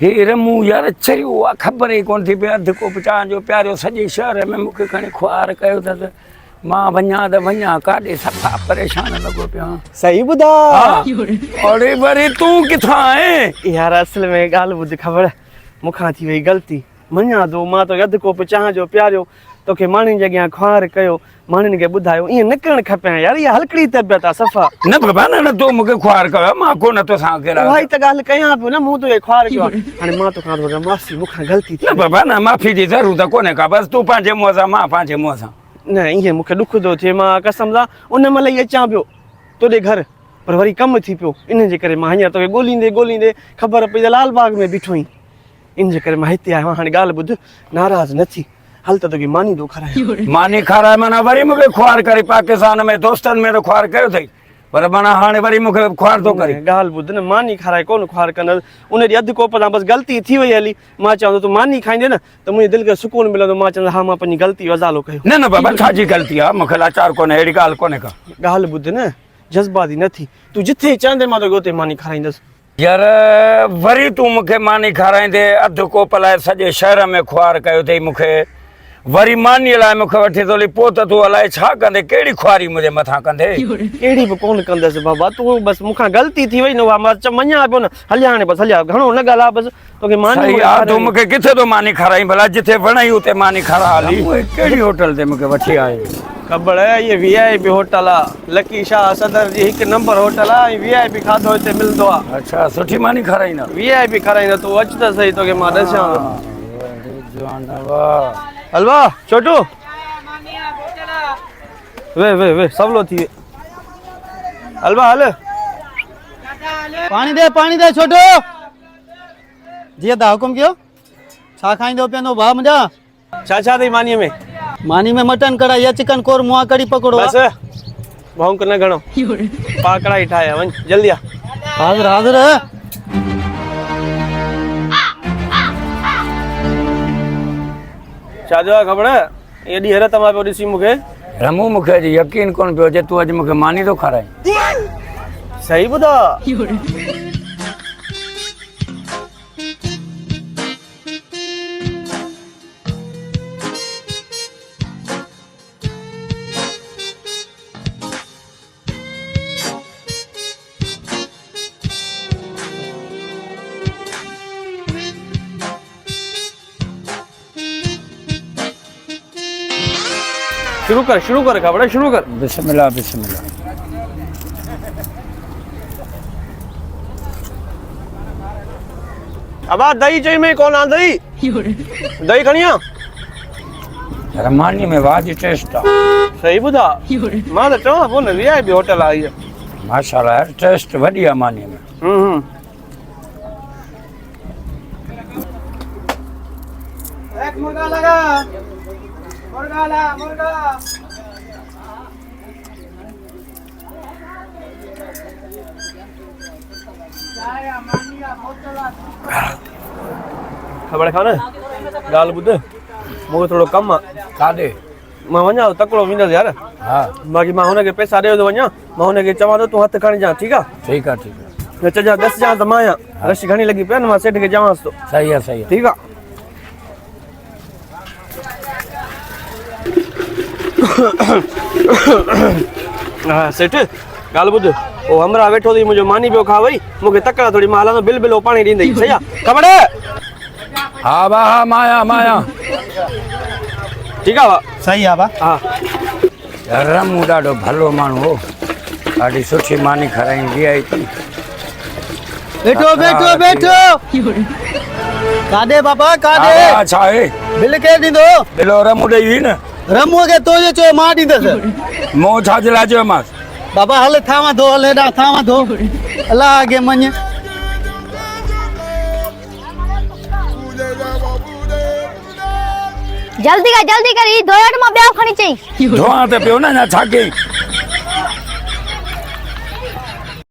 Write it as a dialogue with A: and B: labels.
A: हे रमू यार चरी हुआ खबर ही कोन थी पे अध को पचा जो प्यारो सजे शहर में मुखे खणी ख्वार कयो त मां वञा काॾे सफ़ा परेशान लॻो पियो
B: सही ॿुधा
A: अरे वरी तूं किथां आहे
B: यार असल में ॻाल्हि ॿुध ख़बर मूंखां थी वई ग़लती मञा थो मां तो अधु कोप चांहि जो प्यारियो तोखे माण्हुनि जे अॻियां ख्वार कयो माण्हुनि खे ॿुधायो ईअं न करणु खपे यार इहा हलकड़ी तबियत आहे सफ़ा
A: न बाबा न तूं मूंखे ख्वार कयो मां कोन तोसां कहिड़ा
B: उहा ई त ॻाल्हि कयां पियो न मूं तोखे ख्वार कयो हाणे मां तोखां थो माफ़ी मूंखां ग़लती थी
A: न बाबा न माफ़ी जी ज़रूरत कोन्हे का बसि तूं पंहिंजे मुंहं सां मां पंहिंजे मुंहं सां
B: न ईअं मूंखे ॾुख थो थिए मां कसम सां उन महिल ई अचां पियो तोॾे घर पर वरी कमु थी पियो इन जे करे मां हींअर तोखे ॻोल्हींदे ख़बर पई त लालबाग में बीठो आहीं इन जे करे मां हिते आहियो हाणे ॻाल्हि ॿुध नाराज़ न थी हल त तोखे मानी थो खारायां
A: मानी खाराए माना वरी मूंखे ख्वार करे पाकिस्तान में दोस्तनि में त ख्वार कयो अथई पर माना हाणे वरी मूंखे ख्वार थो करे
B: ॻाल्हि ॿुध न मानी खाराए कोन ख्वार कंदसि उन ॾींहुं अधु कोप सां बसि ग़लती थी वई हली मां चवां तूं मानी खाईंदे न त मुंहिंजी दिलि खे सुकून मिलंदो मां चवंदो हा मां पंहिंजी ग़लती वज़ालो कयो
A: न बाबा छाजी ग़लती आहे मूंखे लाचार कोन्हे अहिड़ी ॻाल्हि कोन्हे का
B: ॻाल्हि ॿुध न जज़्बाती न थी तूं जिथे चवंदे मां तोखे उते मानी खाराईंदसि
A: यार वरी तूं मूंखे मानी खाराईंदे अधु कोप लाइ सॼे शहर में ख्वार कयो अथई मूंखे वरी मानीअ लाइ मूंखे वठी थो पोइ त तूं अलाए छा कंदे कहिड़ी ख्वारी मुंहिंजे मथां कंदे
B: कहिड़ी बि कोन कंदसि बाबा तूं बसि मूंखां ग़लती थी वई न उहा मां मञा पियो न हलिया हाणे बसि हलिया घणो न ॻाल्हाए बसि तोखे मानी
A: तूं मूंखे किथे थो मानी खाराई भला जिथे वणई उते मानी खारा हली कहिड़ी होटल ते मूंखे वठी आयो
B: ख़बर आहे इहे VIP होटल आहे लकी शाह सदर जी 1 नंबर होटल आहे ऐं VIP खाधो हिते मिलंदो आहे
A: अच्छा सुठी मानी खाराईंदा
B: VIP खाराईंदा तूं अच त सही तोखे मां ॾसां हलवा छोटू वे सवलो थी हलवा हल
C: पानी दे छोटू जी दा हुकुम कयो छा खाईंदो पियंदो भाउ मुंहिंजा
B: छा अथई
C: मानी में मटन कढ़ाई या चिकन कोरमा कढ़ी पकोड़ो
B: बस भौंक न घणो पा कढ़ाई ठाया वञ जल्दी आ
C: हाज़िर
B: छा जो आहे ख़बर एॾी हैरत मां पियो ॾिसी मूंखे
A: रमू मूंखे अॼु यकीन कोन पियो अचे तूं अॼु मूंखे मानी थो खाराई
B: सही ॿुधा शुरू कर ख़बर शुरू कर
A: बिस्मिल्लाह
B: अब दही चई में कौन आ दही खणी आ
A: मानी में वाजी टेस्ट आहे
B: सही ॿुधा मां त चवां पोइ न VIP होटल आहे
A: माशाल्लाह यार टेस्ट वॾी आहे मानी में
C: मुर्गा लगा मुर्गा
B: ख़बर खा न ॻाल्हि ॿुध मूंखे थोरो कमु आहे
A: काॾे
B: मां वञा तकिड़ो वेंदसि यार
A: हा
B: बाक़ी मां हुनखे पैसा ॾेई थो वञा मां हुनखे चवां थो तूं हथु खणिजांइ ठीकु आहे न चइजांइ ॾसजांइ त मां आहियां रश घणी लॻी पई आहे न मां सेठ खे चवांसि थो
A: सही आहे
B: ठीकु आहे हा सेठ ॻाल्हि ॿुध पोइ हमरा वेठो अथई मुंहिंजो मानी पियो खा वई मूंखे तकड़ा थोरी मां हलंदो बिल पाणी ॾींदई सही आहे ख़बर
A: हा भाउ हा माया
B: ठीकु आहे भाउ
C: सही आहे भाउ
B: हा
A: रमू ॾाढो भलो माण्हू हो ॾाढी सुठी मानी खाराईंदी आहे
C: बैठो काॾे बाबा काॾे
A: छा आहे
C: बिल केरु ॾींदो
A: बिलो रमू ॾेई हुई न
C: रमूअ खे तो चयो मां ॾींदसि
A: मूं छाजे लाइ चयोमांसि
C: बाबा हल थावां थो हल हेॾां थावां थो अलाह अॻे मञ
D: जल्दी कर ई धोयट मां ॿिया खणी चई
A: धोआ त पियो न छा कई